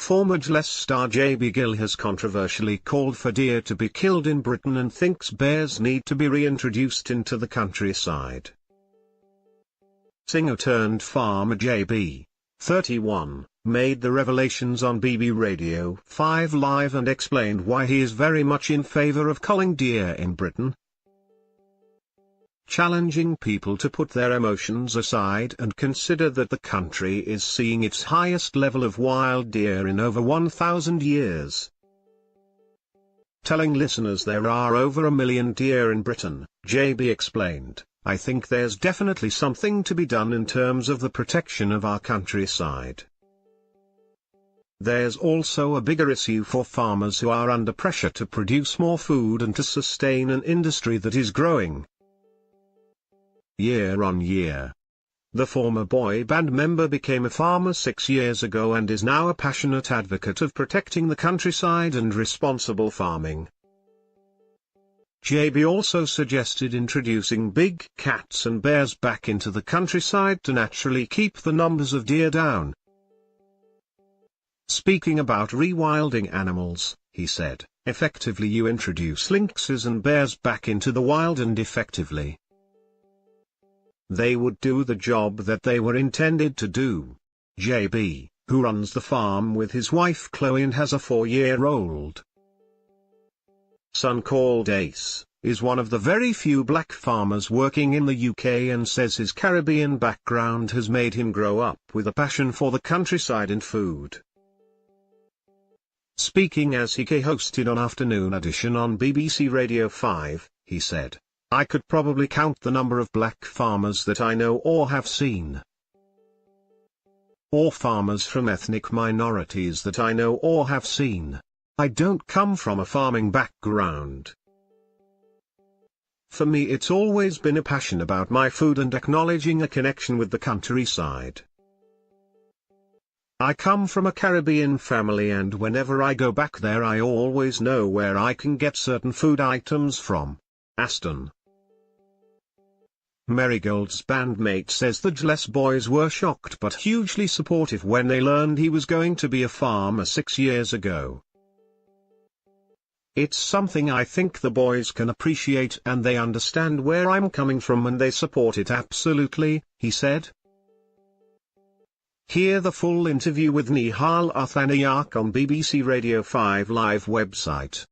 Former JLS star JB Gill has controversially called for deer to be killed in Britain and thinks bears need to be reintroduced into the countryside. Singer-turned-farmer JB, 31, made the revelations on BBC Radio 5 Live and explained why he is very much in favour of culling deer in Britain, challenging people to put their emotions aside and consider that the country is seeing its highest level of wild deer in over 1,000 years. Telling listeners there are over 1 million deer in Britain, JB explained, "I think there's definitely something to be done in terms of the protection of our countryside. There's also a bigger issue for farmers who are under pressure to produce more food and to sustain an industry that is growing year on year." The former boy band member became a farmer 6 years ago and is now a passionate advocate of protecting the countryside and responsible farming. JB also suggested introducing big cats and bears back into the countryside to naturally keep the numbers of deer down. Speaking about rewilding animals, he said, "Effectively you introduce lynxes and bears back into the wild and effectively they would do the job that they were intended to do." JB, who runs the farm with his wife Chloe and has a 4-year-old son called Ace, is one of the very few black farmers working in the UK and says his Caribbean background has made him grow up with a passion for the countryside and food. Speaking as he co-hosted on Afternoon Edition on BBC Radio 5, he said, "I could probably count the number of black farmers that I know or have seen, or farmers from ethnic minorities that I know or have seen. I don't come from a farming background. For me it's always been a passion about my food and acknowledging a connection with the countryside. I come from a Caribbean family and whenever I go back there I always know where I can get certain food items from." Aston Marigold's bandmate says the JLS boys were shocked but hugely supportive when they learned he was going to be a farmer 6 years ago. "It's something I think the boys can appreciate and they understand where I'm coming from and they support it absolutely," he said. Hear the full interview with Nihal Athanayak on BBC Radio 5 Live website.